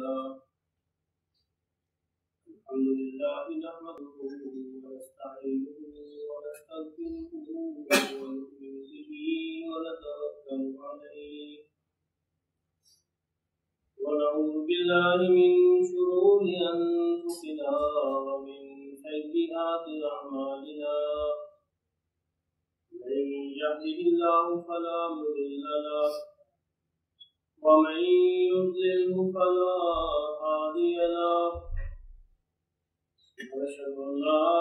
الحمد لله نحمده ونستعينه ونستغفره ونؤمن به ونتوكل عليه ونعوذ بالله من شرور أنفسنا ومن سيئات أعمالنا من يهده الله فلا مضل له ومن يضلله فلا هادي له ونشهد أن لا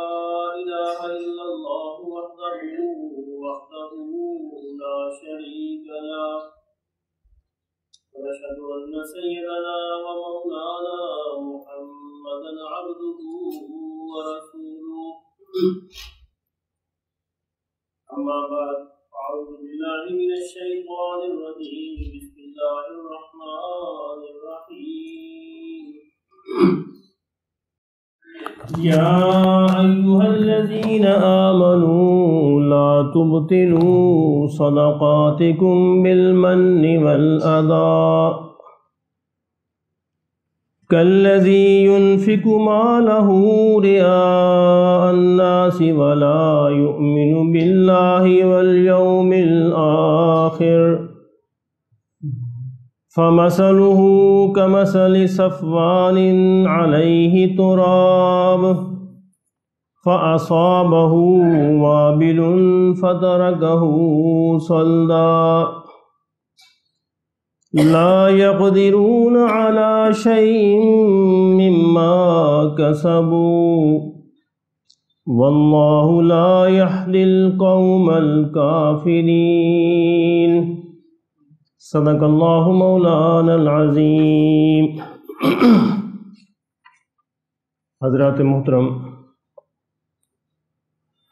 إله إلا الله وحده لا شريك له ونشهد أن سيدنا ومولانا محمدا عبده ورسوله أما بعد أعوذ بالله من الشيطان الرجيم بسم الله الرحمن الرحيم يا أيها الذين آمنوا لا تبطلوا صدقاتكم بالمن والأذى كالذي ينفق ماله رئاء الناس ولا يؤمن بالله واليوم الآخر فمثله كمثل صفوان عليه تراب فأصابه وابل فتركه صلدا لا يقدرون على شيء مما كسبوا والله لا يهدي القوم الكافرين صدق اللہ مولانا العظیم۔ حضرات محترم،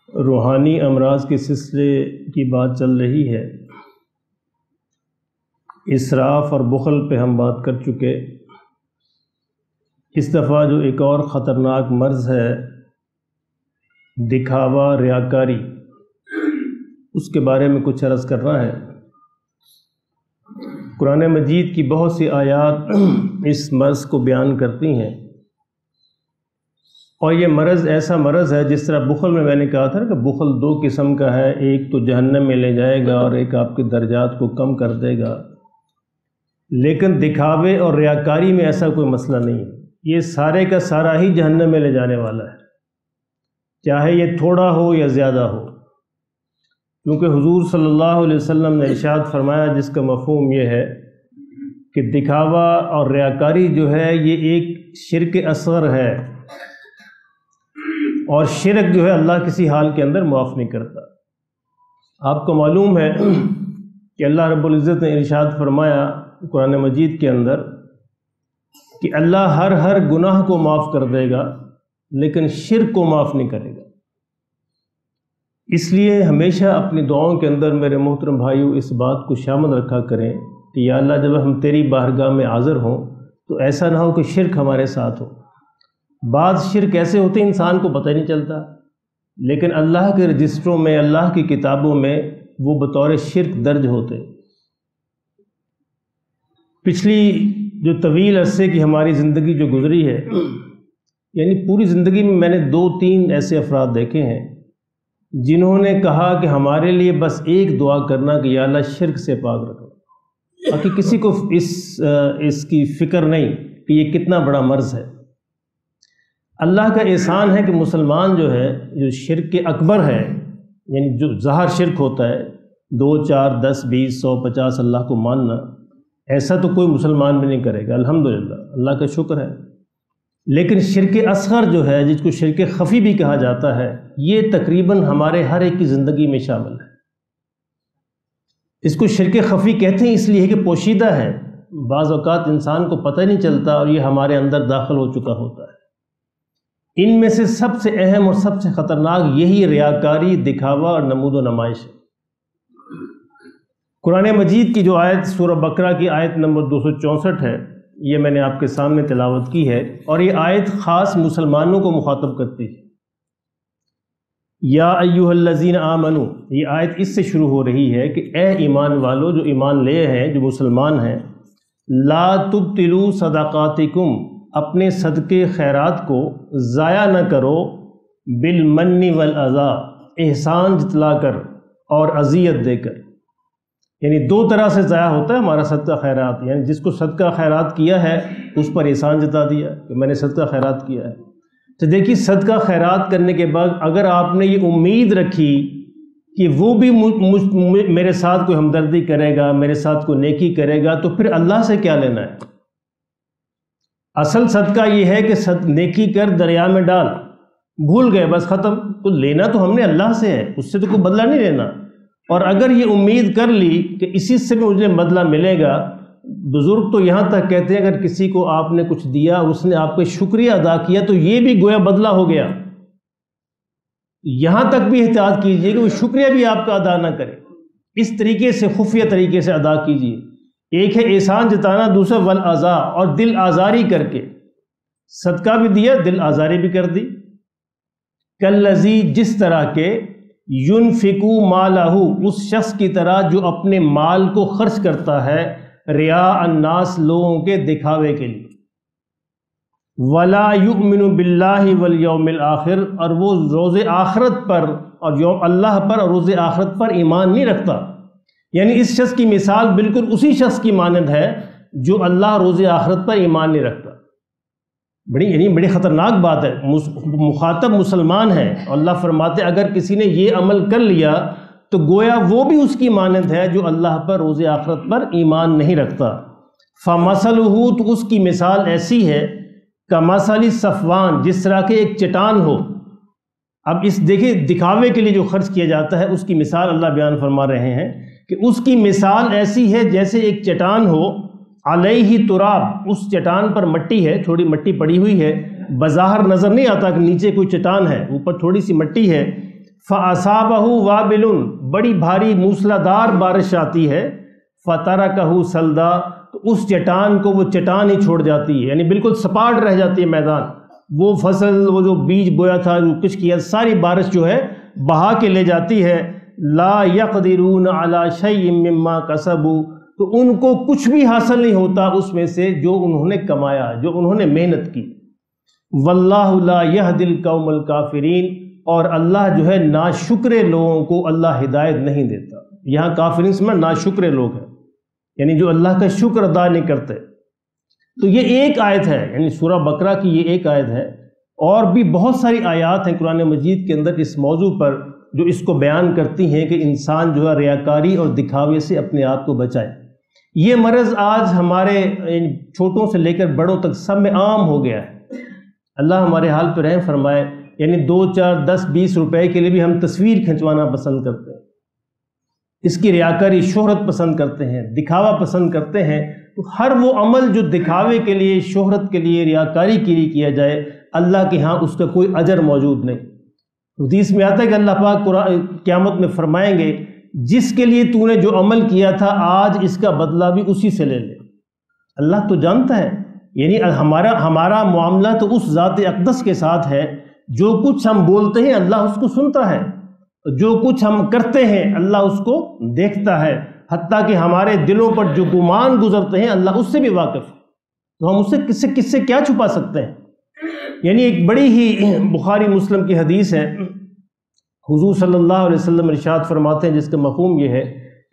روحانی امراض کے سلسلے کی بات چل رہی ہے۔ اسراف اور بخل پہ ہم بات کر چکے۔ اس دفعہ جو ایک اور خطرناک مرض ہے، دکھاوا، ریاکاری، اس کے بارے میں کچھ عرض کرنا ہے۔ قرآن مجید کی بہت سی آیات اس مرض کو بیان کرتی ہیں، اور یہ مرض ایسا مرض ہے جس طرح بخل میں نے کہا تھا کہ بخل دو قسم کا ہے، ایک تو جہنم میں لے جائے گا اور ایک آپ کے درجات کو کم کر دے گا، لیکن دکھاوے اور ریاکاری میں ایسا کوئی مسئلہ نہیں ہے۔ یہ سارے کا سارا ہی جہنم میں لے جانے والا ہے، چاہے یہ تھوڑا ہو یا زیادہ ہو، کیونکہ حضور صلی اللہ علیہ وسلم نے ارشاد فرمایا، جس کا مفہوم یہ ہے کہ دکھاوا اور ریاکاری جو ہے یہ ایک شرک اصغر ہے، اور شرک جو ہے اللہ کسی حال کے اندر معاف نہیں کرتا۔ آپ کو معلوم ہے کہ اللہ رب العزت نے ارشاد فرمایا قرآن مجید کے اندر کہ اللہ ہر گناہ کو معاف کر دے گا لیکن شرک کو معاف نہیں کرے گا۔ اس لیے ہمیشہ اپنی دعاؤں کے اندر میرے محترم بھائیوں اس بات کو شامل رکھا کریں کہ یا اللہ جب ہم تیری بارگاہ میں حاضر ہوں تو ایسا نہ ہو کہ شرک ہمارے ساتھ ہو۔ بعض شرک ایسے ہوتے ہیں انسان کو پتہ نہیں چلتا، لیکن اللہ کے رجسٹروں میں، اللہ کی کتابوں میں وہ بطور شرک درج ہوتے۔ پچھلی جو طویل عرصے کی ہماری زندگی جو گزری ہے، یعنی پوری زندگی میں میں نے 2-3 ایسے افراد دیکھے ہیں جنہوں نے کہا کہ ہمارے لیے بس ایک دعا کرنا کہ یا اللہ شرک سے پاک رکھو، باقی کسی کو اس کی فکر نہیں کہ یہ کتنا بڑا مرض ہے۔ اللہ کا احسان ہے کہ مسلمان جو ہے، جو شرک اکبر ہے، یعنی جو ظاہر شرک ہوتا ہے 2 4 10 20 100 50 اللہ کو ماننا، ایسا تو کوئی مسلمان بھی نہیں کرے گا، الحمدللہ، اللہ کا شکر ہے۔ لیکن شرک اصغر جو ہے، جس کو شرک خفی بھی کہا جاتا ہے، یہ تقریباً ہمارے ہر ایک کی زندگی میں شامل ہے۔ اس کو شرک خفی کہتے ہیں اس لیے کہ پوشیدہ ہے، بعض اوقات انسان کو پتہ نہیں چلتا اور یہ ہمارے اندر داخل ہو چکا ہوتا ہے۔ ان میں سے سب سے اہم اور سب سے خطرناک یہی ریاکاری، دکھاوا اور نمود و نمائش ہے۔ قرآن مجید کی جو آیت سورہ بقرہ کی آیت نمبر 264 ہے، یہ میں نے آپ کے سامنے تلاوت کی ہے، اور یہ آیت خاص مسلمانوں کو مخاطب کرتی ہے۔ یا ایھا الذین آمنو، یہ آیت اس سے شروع ہو رہی ہے کہ اے ایمان والو، جو ایمان لے ہیں، جو مسلمان ہیں، لا تبطلوا صدقاتکم، اپنے صدقے خیرات کو ضائع نہ کرو، بالمن والاذی، احسان جتلا کر اور اذیت دے کر۔ یعنی دو طرح سے ضائع ہوتا ہے ہمارا صدقہ خیرات، یعنی جس کو صدقہ خیرات کیا ہے اس پر احسان جتا دیا کہ میں نے صدقہ خیرات کیا ہے۔ تو دیکھیے صدقہ خیرات کرنے کے بعد اگر آپ نے یہ امید رکھی کہ وہ بھی میرے ساتھ کوئی ہمدردی کرے گا، میرے ساتھ کوئی نیکی کرے گا، تو پھر اللہ سے کیا لینا ہے؟ اصل صدقہ یہ ہے کہ نیکی کر دریا میں ڈال، بھول گئے بس ختم، تو لینا تو ہم نے اللہ سے ہے، اس سے تو کوئی بدلہ نہیں لینا۔ اور اگر یہ امید کر لی کہ اسی سے مجھے بدلہ ملے گا، بزرگ تو یہاں تک کہتے ہیں اگر کسی کو آپ نے کچھ دیا، اس نے آپ کا شکریہ ادا کیا، تو یہ بھی گویا بدلہ ہو گیا۔ یہاں تک بھی احتیاط کیجئے کہ وہ شکریہ بھی آپ کا ادا نہ کرے، اس طریقے سے خفیہ طریقے سے ادا کیجئے۔ ایک ہے احسان جتانا، دوسرا والاذی، اور دل آزاری کر کے، صدقہ بھی دیا دل آزاری بھی کر دی۔ کالذی، جس طرح کے، ینفقو مالہ، اس شخص کی طرح جو اپنے مال کو خرچ کرتا ہے، ریا الناس، لوگوں کے دکھاوے کے لیے، ولا یؤمن باللہ والیوم الآخر، اور وہ روز آخرت پر اور یوم اللہ پر اور روز آخرت پر ایمان نہیں رکھتا۔ یعنی اس شخص کی مثال بالکل اسی شخص کی مانند ہے جو اللہ روز آخرت پر ایمان نہیں رکھتا۔ بڑی خطرناک بات ہے، مخاطب مسلمان ہے، اللہ فرماتے اگر کسی نے یہ عمل کر لیا تو گویا وہ بھی اس کی مانند ہے جو اللہ پر روز آخرت پر ایمان نہیں رکھتا۔ فَمَثَلُهُ، تو اس کی مثال ایسی ہے، کَمَثَلِ صفوان، جس طرح کہ ایک چٹان ہو۔ اب اس دیکھیں دکھاوے کے لیے جو خرچ کیا جاتا ہے اس کی مثال اللہ بیان فرما رہے ہیں کہ اس کی مثال ایسی ہے جیسے ایک چٹان ہو، علیہ تراب، اس چٹان پر مٹی ہے، تھوڑی مٹی پڑی ہوئی ہے، بظاہر نظر نہیں آتا کہ نیچے کوئی چٹان ہے، اوپر تھوڑی سی مٹی ہے۔ فَأَصَابَهُ وَابِلٌ، بڑی بھاری موسلادھار بارش آتی ہے، فَتَرَكَهُ سَلْدًا، تو اس چٹان کو وہ چٹان ہی چھوڑ جاتی ہے، یعنی بالکل سپاٹ رہ جاتی ہے میدان۔ وہ فصل، وہ جو بیج بویا تھا، جو کچھ کیا، ساری بارش جو ہے بہا کے لے جاتی ہے۔ لا يقدرون على شيء مما كسبوا، تو ان کو کچھ بھی حاصل نہیں ہوتا اس میں سے جو انہوں نے کمایا، جو انہوں نے محنت کی۔ واللہ لا يهدي القوم الكافرین، اور اللہ جو ہے ناشکرے لوگوں کو اللہ ہدایت نہیں دیتا۔ یہاں کافرین سے مراد ناشکرے لوگ ہیں، یعنی جو اللہ کا شکر ادا نہیں کرتے۔ تو یہ ایک آیت ہے، یعنی سورہ بقرہ کی یہ ایک آیت ہے، اور بھی بہت ساری آیات ہیں قرآن مجید کے اندر اس موضوع پر جو اس کو بیان کرتی ہیں کہ انسان جو ہے ریاکاری اور دکھاوے سے اپنے آپ کو بچائے۔ یہ مرض آج ہمارے چھوٹوں سے لے کر بڑوں تک سب میں عام ہو گیا ہے۔ اللہ ہمارے حال پہ رحم فرمائے، یعنی 2 4 10 20 روپے کے لیے بھی ہم تصویر کھنچوانا پسند کرتے ہیں، اس کی ریاکاری، شہرت پسند کرتے ہیں، دکھاوا پسند کرتے ہیں۔ تو ہر وہ عمل جو دکھاوے کے لیے، شہرت کے لیے، ریاکاری کے لیے کیا جائے، اللہ کے ہاں اس کا کوئی اجر موجود نہیں۔ حدیث میں آتا ہے کہ اللہ پاک قیامت میں فرمائیں گے جس کے لیے تو نے جو عمل کیا تھا آج اس کا بدلہ بھی اسی سے لے لے۔ اللہ تو جانتا ہے، یعنی ہمارا معاملہ تو اس ذات اقدس کے ساتھ ہے، جو کچھ ہم بولتے ہیں اللہ اس کو سنتا ہے، جو کچھ ہم کرتے ہیں اللہ اس کو دیکھتا ہے، حتیٰ کہ ہمارے دلوں پر جو گمان گزرتے ہیں اللہ اس سے بھی واقف ہے۔ تو ہم اس سے کس سے کیا چھپا سکتے ہیں؟ یعنی ایک بڑی ہی بخاری مسلم کی حدیث ہے، حضور صلی اللہ علیہ وسلم ارشاد فرماتے ہیں جس کا مفہوم یہ ہے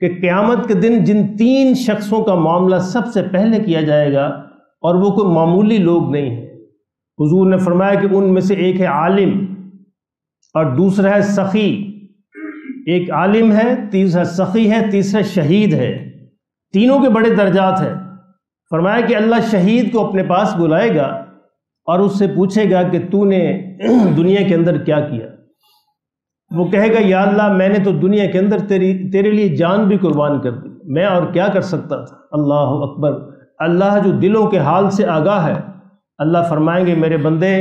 کہ قیامت کے دن جن 3 شخصوں کا معاملہ سب سے پہلے کیا جائے گا، اور وہ کوئی معمولی لوگ نہیں ہیں، حضور نے فرمایا کہ ان میں سے ایک ہے عالم، اور دوسرا ہے سخی، ایک عالم ہے، تیسرا سخی ہے، تیسرا شہید ہے۔ تینوں کے بڑے درجات ہیں۔ فرمایا کہ اللہ شہید کو اپنے پاس بلائے گا اور اس سے پوچھے گا کہ تو نے دنیا کے اندر کیا کیا؟ وہ کہے گا یا اللہ میں نے تو دنیا کے اندر تیرے لیے جان بھی قربان کر دی، میں اور کیا کر سکتا تھا۔ اللہ اکبر، اللہ جو دلوں کے حال سے آگاہ ہے، اللہ فرمائیں گے میرے بندے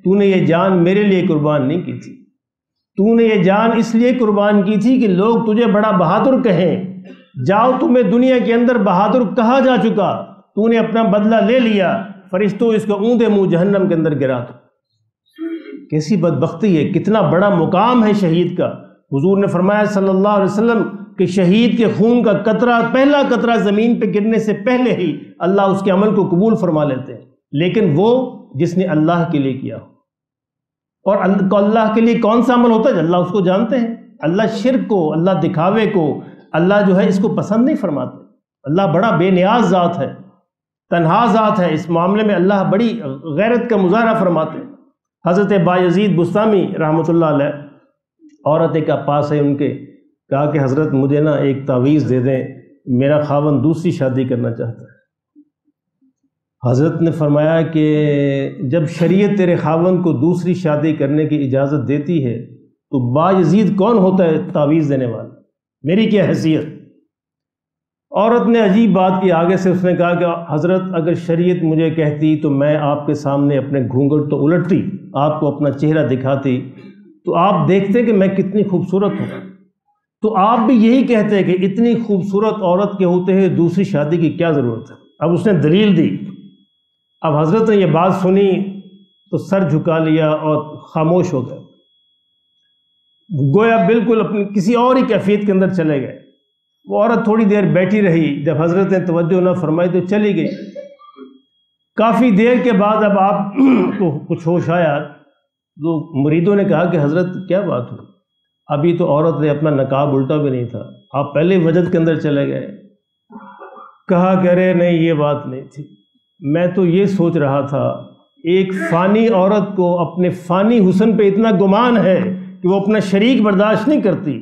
تو نے یہ جان میرے لیے قربان نہیں کی تھی، تو نے یہ جان اس لیے قربان کی تھی کہ لوگ تجھے بڑا بہادر کہیں، جاؤ تمہیں دنیا کے اندر بہادر کہا جا چکا، تو نے اپنا بدلہ لے لیا، فرشتوں اس کو اوندا منہ جہنم کے اندر گرا دو۔ کیسی بدبختی ہے، کتنا بڑا مقام ہے شہید کا۔ حضور نے فرمایا صلی اللہ علیہ وسلم کہ شہید کے خون کا قطرہ، پہلا قطرہ زمین پہ گرنے سے پہلے ہی اللہ اس کے عمل کو قبول فرما لیتے ہیں، لیکن وہ جس نے اللہ کے لیے کیا ہو۔ اور اللہ کے لیے کون سا عمل ہوتا ہے؟ اللہ اس کو جانتے ہیں۔ اللہ شرک کو، اللہ دکھاوے کو، اللہ جو ہے اس کو پسند نہیں فرماتے۔ اللہ بڑا بے نیاز ذات ہے، تنہا ذات ہے، اس معاملے میں اللہ بڑی غیرت کا مظاہرہ فرماتے ہیں۔ حضرت بایزید بستامی رحمۃ اللہ علیہ، عورت ایک پاس ہے ان کے، کہا کہ حضرت مجھے نا ایک تعویذ دے دیں، میرا خاوند دوسری شادی کرنا چاہتا ہے۔ حضرت نے فرمایا کہ جب شریعت تیرے خاوند کو دوسری شادی کرنے کی اجازت دیتی ہے تو بایزید کون ہوتا ہے تعویذ دینے والا؟ میری کیا حیثیت؟ عورت نے عجیب بات کی، آگے سے اس نے کہا کہ حضرت اگر شریعت مجھے کہتی تو میں آپ کے سامنے اپنے گھونگھٹ تو الٹتی، آپ کو اپنا چہرہ دکھاتی تو آپ دیکھتے کہ میں کتنی خوبصورت ہوں، تو آپ بھی یہی کہتے کہ اتنی خوبصورت عورت کے ہوتے ہوئے دوسری شادی کی کیا ضرورت ہے؟ اب اس نے دلیل دی۔ اب حضرت نے یہ بات سنی تو سر جھکا لیا اور خاموش ہو گئے، گویا بالکل اپنی کسی اور ہی کیفیت کے اندر چلے گئے۔ وہ عورت تھوڑی دیر بیٹھی رہی، جب حضرت نے توجہ نہ فرمائی تو چلی گئی۔ کافی دیر کے بعد اب آپ کو کچھ ہوش آیا تو مریدوں نے کہا کہ حضرت کیا بات ہوئی؟ ابھی تو عورت نے اپنا نقاب الٹا بھی نہیں تھا، آپ پہلے وجد کے اندر چلے گئے۔ کہا کہ ارے نہیں، یہ بات نہیں تھی، میں تو یہ سوچ رہا تھا ایک فانی عورت کو اپنے فانی حسن پہ اتنا گمان ہے کہ وہ اپنا شریک برداشت نہیں کرتی،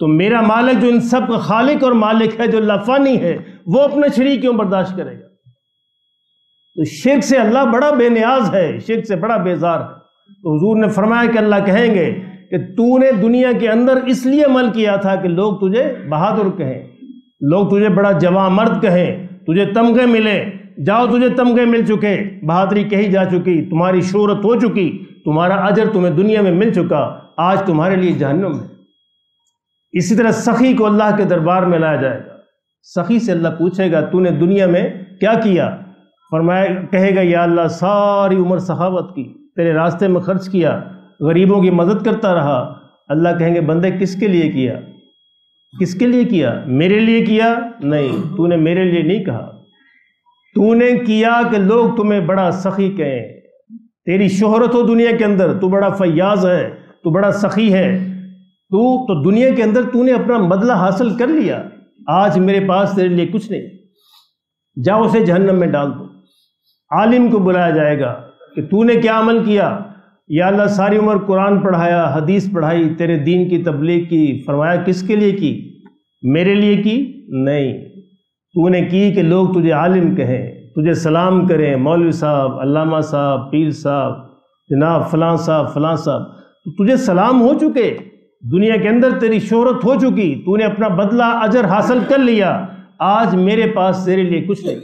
تو میرا مالک جو ان سب کا خالق اور مالک ہے، جو اللہ فانی ہے، وہ اپنا شریک کیوں برداشت کرے گا؟ تو شرک سے اللہ بڑا بے نیاز ہے، شرک سے بڑا بیزار ہے۔ تو حضور نے فرمایا کہ اللہ کہیں گے کہ تو نے دنیا کے اندر اس لیے عمل کیا تھا کہ لوگ تجھے بہادر کہیں، لوگ تجھے بڑا جواں مرد کہیں، تجھے تمغے ملے، جاؤ تجھے تمغے مل چکے، بہادری کہی جا چکی، تمہاری شہرت ہو چکی، تمہارا اجر تمہیں دنیا میں مل چکا، آج تمہارے لیے جہنم ہے۔ اسی طرح سخی کو اللہ کے دربار میں لایا جائے گا، سخی سے اللہ پوچھے گا تو نے دنیا میں کیا کیا؟ فرمایا کہے گا یا اللہ ساری عمر سخاوت کی، تیرے راستے میں خرچ کیا، غریبوں کی مدد کرتا رہا۔ اللہ کہیں گے بندے کس کے لیے کیا؟ کس کے لیے کیا؟ میرے لیے کیا؟ نہیں، تو نے میرے لیے نہیں کہا، تو نے کیا کہ لوگ تمہیں بڑا سخی کہیں، تیری شہرت ہو دنیا کے اندر، تو بڑا فیاض ہے، تو بڑا سخی ہے، تو دنیا کے اندر تو نے اپنا بدلہ حاصل کر لیا، آج میرے پاس تیرے لیے کچھ نہیں، جاؤ اسے جہنم میں ڈال دو۔ عالم کو بلایا جائے گا کہ تو نے کیا عمل کیا؟ یا اللہ ساری عمر قرآن پڑھایا، حدیث پڑھائی، تیرے دین کی تبلیغ کی، فرمایا کس کے لیے کی؟ میرے لیے کی؟ نہیں، تو نے کی کہ لوگ تجھے عالم کہیں، تجھے سلام کریں، مولوی صاحب، علامہ صاحب، پیر صاحب، جناب فلاں صاحب، فلاں صاحب، تو تجھے سلام ہو چکے، دنیا کے اندر تیری شہرت ہو چکی، تو نے اپنا بدلہ اجر حاصل کر لیا، آج میرے پاس تیرے لیے کچھ نہیں،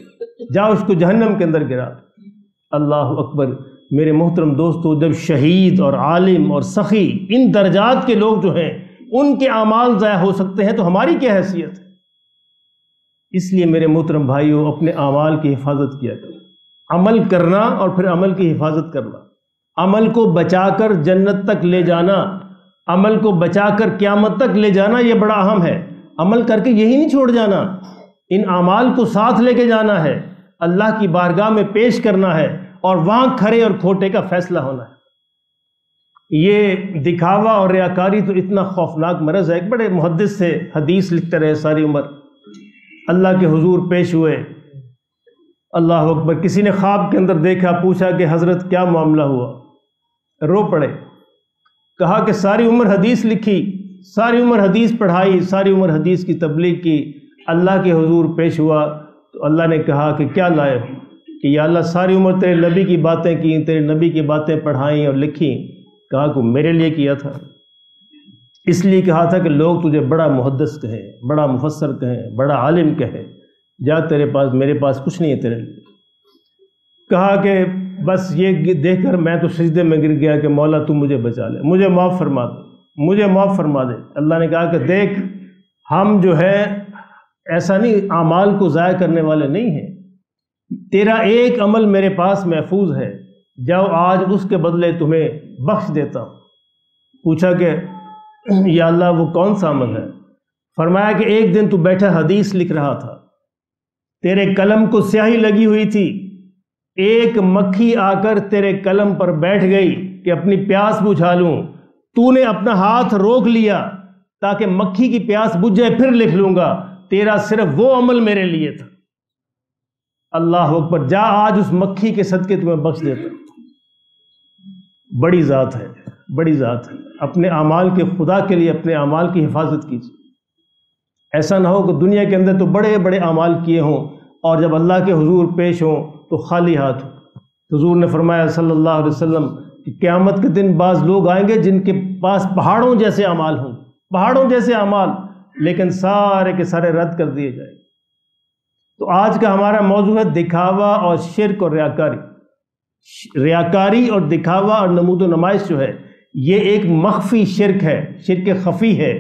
جاؤ اس کو جہنم کے اندر گرا۔ اللہ اکبر۔ میرے محترم دوستو، جب شہید اور عالم اور سخی ان درجات کے لوگ جو ہیں ان کے اعمال ضائع ہو سکتے ہیں تو ہماری کیا حیثیت ہے؟ اس لیے میرے محترم بھائیوں، اپنے اعمال کی حفاظت کیا کرو، عمل کرنا اور پھر عمل کی حفاظت کرنا، عمل کو بچا کر جنت تک لے جانا، عمل کو بچا کر قیامت تک لے جانا، یہ بڑا اہم ہے۔ عمل کر کے یہی نہیں چھوڑ جانا، ان اعمال کو ساتھ لے کے جانا ہے، اللہ کی بارگاہ میں پیش کرنا ہے اور وہاں کھرے اور کھوٹے کا فیصلہ ہونا ہے۔ یہ دکھاوا اور ریاکاری تو اتنا خوفناک مرض ہے۔ ایک بڑے محدث سے حدیث لکھتے رہے ساری عمر، اللہ کے حضور پیش ہوئے، اللہ اکبر، کسی نے خواب کے اندر دیکھا، پوچھا کہ حضرت کیا معاملہ ہوا؟ رو پڑے، کہا کہ ساری عمر حدیث لکھی، ساری عمر حدیث پڑھائی، ساری عمر حدیث کی تبلیغ کی، اللہ کے حضور پیش ہوا تو اللہ نے کہا کہ کیا لائے ہو؟ کہ یا اللہ ساری عمر تیرے نبی کی باتیں کی، تیرے نبی کی باتیں پڑھائیں اور لکھیں۔ کہا کہ میرے لیے کیا تھا، اس لیے کہا تھا کہ لوگ تجھے بڑا محدث کہیں، بڑا مفسر کہیں، بڑا عالم کہیں، جا تیرے پاس، میرے پاس کچھ نہیں ہے تیرے لیے۔ کہا کہ بس یہ دیکھ کر میں تو سجدے میں گر گیا کہ مولا تو مجھے بچا لے، مجھے معاف فرما دے، مجھے معاف فرما دے۔ اللہ نے کہا کہ دیکھ، ہم جو ہے ایسا نہیں، اعمال کو ضائع کرنے والے نہیں ہیں، تیرا ایک عمل میرے پاس محفوظ ہے، جاؤ آج اس کے بدلے تمہیں بخش دیتا ہوں۔ پوچھا کہ یا اللہ وہ کون سا عمل ہے؟ فرمایا کہ ایک دن تو بیٹھا حدیث لکھ رہا تھا، تیرے قلم کو سیاہی لگی ہوئی تھی، ایک مکھی آ کر تیرے قلم پر بیٹھ گئی کہ اپنی پیاس بجھا لوں، تو نے اپنا ہاتھ روک لیا تاکہ مکھی کی پیاس بجھ جائے، پھر لکھ لوں گا، تیرا صرف وہ عمل میرے لیے تھا۔ اللہ اکبر، جا آج اس مکھی کے صدقے تمہیں بخش دیتا۔ بڑی ذات ہے، بڑی ذات ہے۔ اپنے اعمال کے خدا کے لیے اپنے اعمال کی حفاظت کیجیے۔ ایسا نہ ہو کہ دنیا کے اندر تو بڑے بڑے اعمال کیے ہوں اور جب اللہ کے حضور پیش ہوں تو خالی ہاتھ ہو۔ حضور نے فرمایا صلی اللہ علیہ وسلم کہ قیامت کے دن بعض لوگ آئیں گے جن کے پاس پہاڑوں جیسے اعمال ہوں، پہاڑوں جیسے اعمال، لیکن سارے کے سارے رد کر دیے جائیں۔ تو آج کا ہمارا موضوع ہے دکھاوا اور شرک اور ریاکاری۔ ریاکاری اور دکھاوا اور نمود و نمائش جو ہے یہ ایک مخفی شرک ہے، شرک خفی ہے،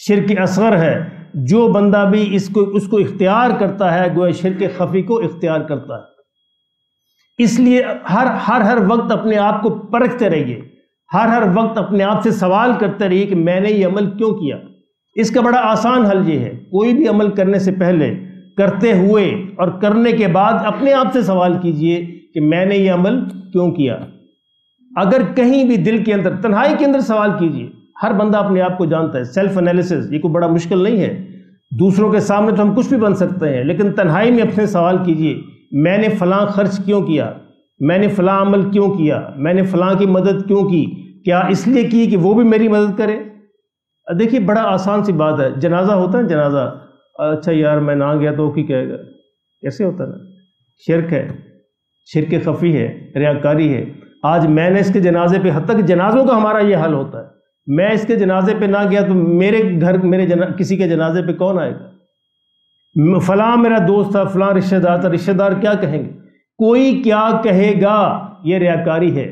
شرک اصغر ہے۔ جو بندہ بھی اس کو اختیار کرتا ہے گویا شرک خفی کو اختیار کرتا ہے۔ اس لیے ہر وقت اپنے آپ کو پرکھتے رہیے، ہر وقت اپنے آپ سے سوال کرتے رہیے کہ میں نے یہ عمل کیوں کیا۔ اس کا بڑا آسان حل یہ ہے، کوئی بھی عمل کرنے سے پہلے، کرتے ہوئے اور کرنے کے بعد اپنے آپ سے سوال کیجئے کہ میں نے یہ عمل کیوں کیا۔ اگر کہیں بھی دل کے اندر، تنہائی کے اندر سوال کیجئے، ہر بندہ اپنے آپ کو جانتا ہے۔ سیلف انالیسس یہ کوئی بڑا مشکل نہیں ہے، دوسروں کے سامنے تو ہم کچھ بھی بن سکتے ہیں، لیکن تنہائی میں اپنے سوال کیجئے، میں نے فلاں خرچ کیوں کیا، میں نے فلاں عمل کیوں کیا، میں نے فلاں کی مدد کیوں کی، کیا اس لیے کی کہ وہ بھی میری مدد کرے؟ دیکھیے بڑا آسان سی بات ہے، جنازہ ہوتا ہے جنازہ، اچھا یار میں نہ گیا تو وہ کی کہے گا، کیسے ہوتا ہے نا؟ شرک ہے، شرک خفی ہے، ریاکاری ہے۔ آج میں نے اس کے جنازے پہ، حتیٰ کہ جنازوں کا ہمارا یہ حل ہوتا ہے، میں اس کے جنازے پہ نہ گیا تو میرے گھر کسی کے جنازے پہ کون آئے گا؟ فلاں میرا دوست تھا، فلاں رشتہ دار تھا، رشتہ دار کیا کہیں گے؟ کوئی کیا کہے گا، یہ ریاکاری ہے۔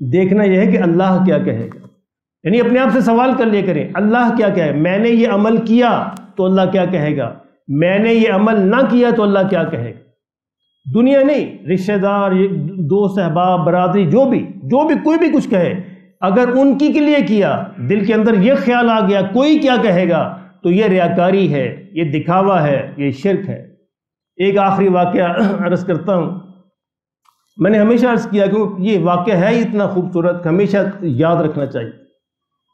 دیکھنا یہ ہے کہ اللہ کیا کہے گا، یعنی اپنے آپ سے سوال کر لیا کریں، اللہ کیا کہے، میں نے یہ عمل کیا تو اللہ کیا کہے گا، میں نے یہ عمل نہ کیا تو اللہ کیا کہے گا۔ دنیا نہیں، رشتہ دار، دوست، احباب، برادری، جو بھی کوئی بھی کچھ کہے، اگر ان کی کے لیے کیا، دل کے اندر یہ خیال آ گیا کوئی کیا کہے گا، تو یہ ریاکاری ہے، یہ دکھاوا ہے، یہ شرک ہے۔ ایک آخری واقعہ عرض کرتا ہوں، میں نے ہمیشہ عرض کیا کہ یہ واقعہ ہے اتنا خوبصورت، ہمیشہ یاد رکھنا چاہیے۔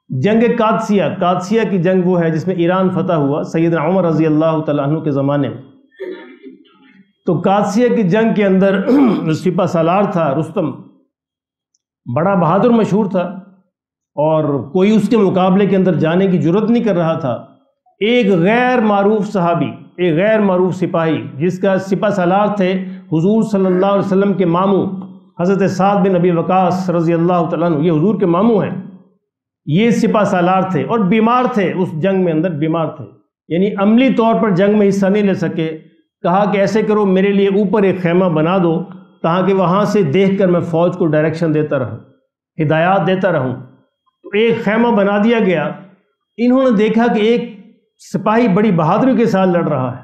جنگ قادسیہ کی جنگ وہ ہے جس میں ایران فتح ہوا سیدنا عمر رضی اللہ تعالیٰ عنہ کے زمانے میں۔ تو قادسیہ کی جنگ کے اندر سپہ سالار تھا رستم، بڑا بہادر مشہور تھا، اور کوئی اس کے مقابلے کے اندر جانے کی جرت نہیں کر رہا تھا۔ ایک غیر معروف صحابی، ایک غیر معروف سپاہی جس کا سپہ سالار تھے حضور صلی اللہ علیہ وسلم کے ماموں حضرت سعد بن ابی وقاص رضی اللہ تعالیٰ عنہ، یہ حضور کے ماموں ہیں، یہ سپہ سالار تھے اور بیمار تھے، اس جنگ میں اندر بیمار تھے، یعنی عملی طور پر جنگ میں حصہ نہیں لے سکے۔ کہا کہ ایسے کرو میرے لیے اوپر ایک خیمہ بنا دو تاکہ وہاں سے دیکھ کر میں فوج کو ڈائریکشن دیتا رہوں، ہدایات دیتا رہوں۔ تو ایک خیمہ بنا دیا گیا۔ انہوں نے دیکھا کہ ایک سپاہی بڑی بہادری کے ساتھ لڑ رہا ہے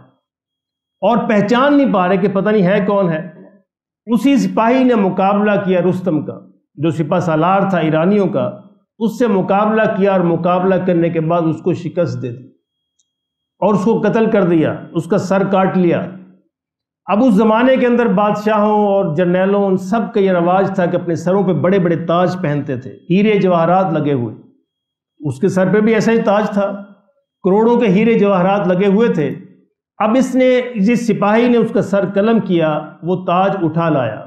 اور پہچان نہیں پا رہے کہ پتہ نہیں ہے کون ہے۔ اسی سپاہی نے مقابلہ کیا رستم کا، جو سپہ سالار تھا ایرانیوں کا، اس سے مقابلہ کیا اور مقابلہ کرنے کے بعد اس کو شکست دے دی اور اس کو قتل کر دیا، اس کا سر کاٹ لیا۔ اب اس زمانے کے اندر بادشاہوں اور جرنیلوں ان سب کا یہ رواج تھا کہ اپنے سروں پہ بڑے بڑے تاج پہنتے تھے، ہیرے جواہرات لگے ہوئے۔ اس کے سر پہ بھی ایسا ہی تاج تھا، کروڑوں کے ہیرے جواہرات لگے ہوئے تھے۔ اب جس سپاہی نے اس کا سر قلم کیا وہ تاج اٹھا لایا۔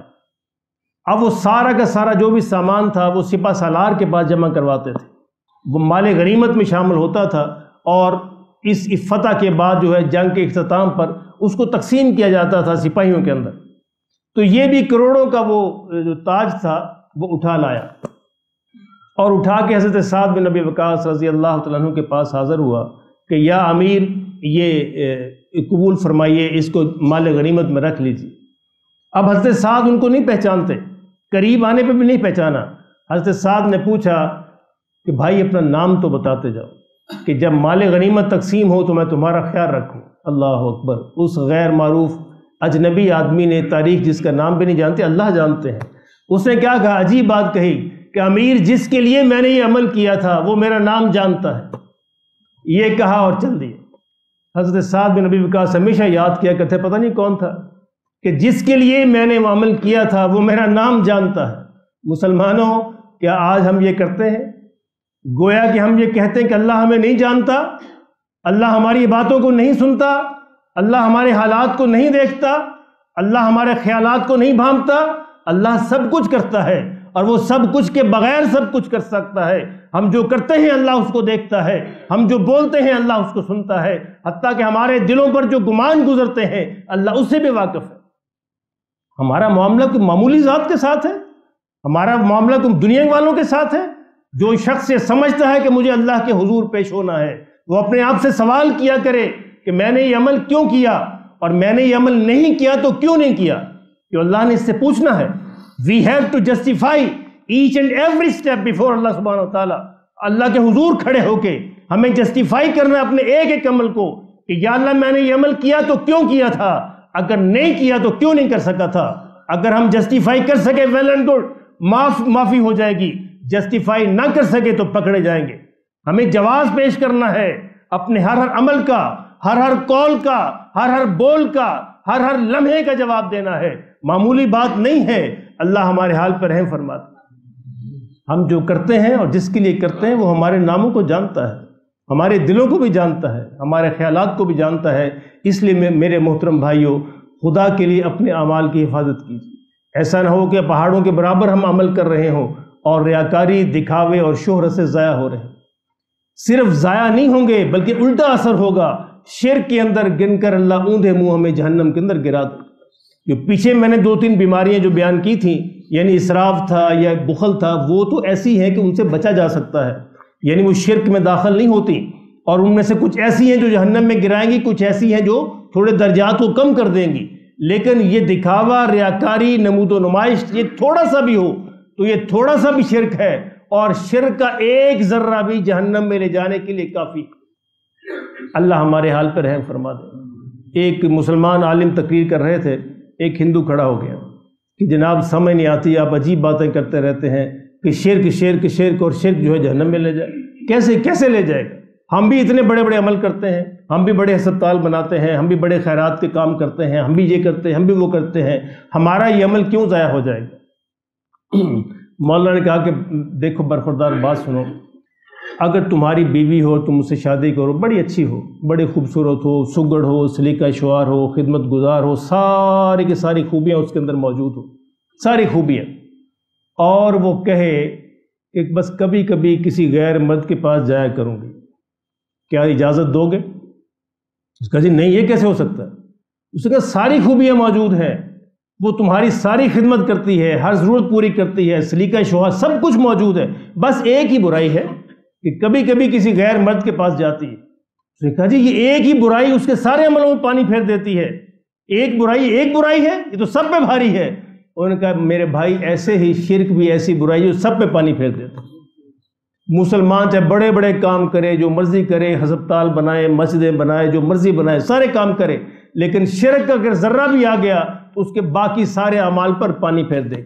اب وہ سارا کا سارا جو بھی سامان تھا وہ سپہ سالار کے پاس جمع کرواتے تھے، وہ مال غنیمت میں شامل ہوتا تھا، اور اس فتح کے بعد جو ہے جنگ کے اختتام پر اس کو تقسیم کیا جاتا تھا سپاہیوں کے اندر۔ تو یہ بھی کروڑوں کا وہ جو تاج تھا وہ اٹھا لایا اور اٹھا کے حضرت سعد بن ابی وقاص رضی اللہ تعالیٰ عنہ کے پاس حاضر ہوا کہ یا امیر یہ قبول فرمائیے، اس کو مال غنیمت میں رکھ لیجیے۔ اب حضرت سعد ان کو نہیں پہچانتے، قریب آنے پہ بھی نہیں پہچانا۔ حضرت سعد نے پوچھا کہ بھائی اپنا نام تو بتاتے جاؤ کہ جب مال غنیمت تقسیم ہو تو میں تمہارا خیال رکھوں۔ اللہ اکبر! اس غیر معروف اجنبی آدمی نے، تاریخ جس کا نام بھی نہیں جانتے، اللہ جانتے ہیں، اس نے کیا کہا؟ عجیب بات کہی کہ امیر جس کے لیے میں نے یہ عمل کیا تھا وہ میرا نام جانتا ہے، یہ کہا اور چل دیے۔ حضرت سعد بن ابی وقاص ہمیشہ یاد کیا کرتے، پتہ نہیں کون تھا کہ جس کے لیے میں نے وہ عمل کیا تھا وہ میرا نام جانتا ہے۔ مسلمانوں، کیا آج ہم یہ کرتے ہیں؟ گویا کہ ہم یہ کہتے ہیں کہ اللہ ہمیں نہیں جانتا، اللہ ہماری باتوں کو نہیں سنتا، اللہ ہمارے حالات کو نہیں دیکھتا، اللہ ہمارے خیالات کو نہیں بھانپتا۔ اللہ سب کچھ کرتا ہے اور وہ سب کچھ کے بغیر سب کچھ کر سکتا ہے۔ ہم جو کرتے ہیں اللہ اس کو دیکھتا ہے، ہم جو بولتے ہیں اللہ اس کو سنتا ہے، حتیٰ کہ ہمارے دلوں پر جو گمان گزرتے ہیں اللہ اس سے بھی واقف ہے۔ ہمارا معاملہ کوئی معمولی ذات کے ساتھ ہے؟ ہمارا معاملہ کوئی دنیا والوں کے ساتھ ہے؟ جو شخص یہ سمجھتا ہے کہ مجھے اللہ کے حضور پیش ہونا ہے، وہ اپنے آپ سے سوال کیا کرے کہ میں نے یہ عمل کیوں کیا، اور میں نے یہ عمل نہیں کیا تو کیوں نہیں کیا؟ کہ اللہ نے اس سے پوچھنا ہے۔ We have to justify each and every step before اللہ سبحانہ وتعالی۔ اللہ کے حضور کھڑے ہو کے ہمیں جسٹیفائی کرنا اپنے ایک ایک عمل کو کہ یا اللہ میں نے یہ عمل کیا تو کیوں کیا تھا، اگر نہیں کیا تو کیوں نہیں کر سکا تھا۔ اگر ہم جسٹیفائی کر سکے ویل اینڈ گڈ، معافی ہو جائے گی، جسٹیفائی نہ کر سکے تو پکڑے جائیں گے۔ ہمیں جواز پیش کرنا ہے اپنے ہر عمل کا، ہر قول کا، ہر بول کا، ہر لمحے کا جواب دینا ہے۔ معمولی بات نہیں ہے۔ اللہ ہمارے حال پر رحم فرماتا ہے۔ ہم جو کرتے ہیں اور جس کے لیے کرتے ہیں وہ ہمارے ناموں کو جانتا ہے، ہمارے دلوں کو بھی جانتا ہے، ہمارے خیالات کو بھی جانتا ہے۔ اس لیے میرے محترم بھائیوں، خدا کے لیے اپنے اعمال کی حفاظت کیجیے۔ ایسا نہ ہو کہ پہاڑوں کے برابر ہم عمل کر رہے ہوں اور ریاکاری، دکھاوے اور شہرت سے ضائع ہو رہے ہیں۔ صرف ضائع نہیں ہوں گے بلکہ الٹا اثر ہوگا، شرک کے اندر گن کر اللہ اوندھے منہ ہمیں جہنم کے اندر گرا دے۔ جو پیچھے میں نے 2-3 بیماریاں جو بیان کی تھیں، یعنی اسراف تھا یا بخل تھا، وہ تو ایسی ہیں کہ ان سے بچا جا سکتا ہے، یعنی وہ شرک میں داخل نہیں ہوتی، اور ان میں سے کچھ ایسی ہیں جو جہنم میں گرائیں گی، کچھ ایسی ہیں جو تھوڑے درجات کو کم کر دیں گی۔ لیکن یہ دکھاوا، ریاکاری، نمود و نمائش، یہ تھوڑا سا بھی ہو تو یہ تھوڑا سا بھی شرک ہے، اور شرک کا ایک ذرہ بھی جہنم میں لے جانے کے لیے کافی۔ اللہ ہمارے حال پر رحم فرما دے۔ ایک مسلمان عالم تقریر کر رہے تھے، ایک ہندو کھڑا ہو گیا کہ جناب سمجھ نہیں آتی، آپ عجیب باتیں کرتے رہتے ہیں کہ شرک اور شرک جو ہے جہنم میں لے جائے۔ کیسے لے جائے گا؟ ہم بھی اتنے بڑے بڑے عمل کرتے ہیں، ہم بھی بڑے ہسپتال بناتے ہیں، ہم بھی بڑے خیرات کے کام کرتے ہیں، ہم بھی یہ کرتے ہیں، ہم بھی وہ کرتے ہیں، ہمارا یہ عمل کیوں ضائع ہو جائے گا؟ مولانا نے کہا کہ دیکھو برخوردار بات سنو، اگر تمہاری بیوی ہو، تم اس سے شادی کرو، بڑی اچھی ہو، بڑی خوبصورت ہو، سگڑ ہو، سلیقہ شعار ہو، خدمت گزار ہو، ساری کی ساری خوبیاں اس کے اندر موجود ہو، ساری خوبیاں، اور وہ کہے کہ بس کبھی کبھی کسی غیر مرد کے پاس جایا کروں گی، کیا اجازت دو گے؟ اس کا جی نہیں، یہ کیسے ہو سکتا ہے؟ اس نے کہا ساری خوبیاں موجود ہیں، وہ تمہاری ساری خدمت کرتی ہے، ہر ضرورت پوری کرتی ہے، سلیقہ شعار سب کچھ موجود ہے، بس ایک ہی برائی ہے کہ کبھی کبھی کسی غیر مرد کے پاس جاتی ہے۔ اس نے کہا جی یہ ایک ہی برائی اس کے سارے عملوں میں پانی پھیر دیتی ہے، ایک برائی ہے، یہ تو سب پہ بھاری ہے۔ انہوں نے کہا میرے بھائی ایسے ہی شرک بھی ایسی برائی جو سب پہ پانی پھیر دیتا ہے۔ مسلمان چاہے بڑے بڑے کام کرے، جو مرضی کرے، ہسپتال بنائے، مسجدیں بنائے، جو مرضی بنائے، سارے کام کرے، لیکن شرک کا اگر ذرہ بھی آ گیا تو اس کے باقی سارے اعمال پر پانی پھیر دے۔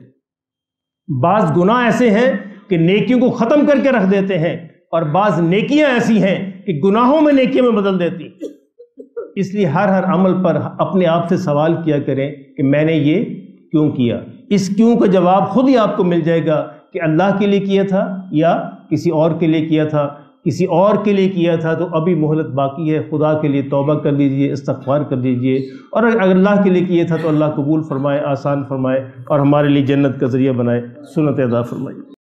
بعض گناہ ایسے ہیں کہ نیکیوں کو ختم کر کے رکھ دیتے ہیں، اور بعض نیکیاں ایسی ہیں کہ گناہوں میں نیکیوں میں بدل دیتی۔ اس لیے ہر عمل پر اپنے آپ سے سوال کیا کریں کہ میں نے یہ کیوں کیا۔ اس کیوں کا جواب خود ہی آپ کو مل جائے گا کہ اللہ کے لیے کیا تھا یا کسی اور کے لیے کیا تھا۔ کسی اور کے لیے کیا تھا تو ابھی مہلت باقی ہے، خدا کے لیے توبہ کر لیجئے، استغفار کر لیجئے، اور اگر اللہ کے لیے کیا تھا تو اللہ قبول فرمائے، آسان فرمائے، اور ہمارے لیے جنت کا ذریعہ بنائے، سنت ادا فرمائے۔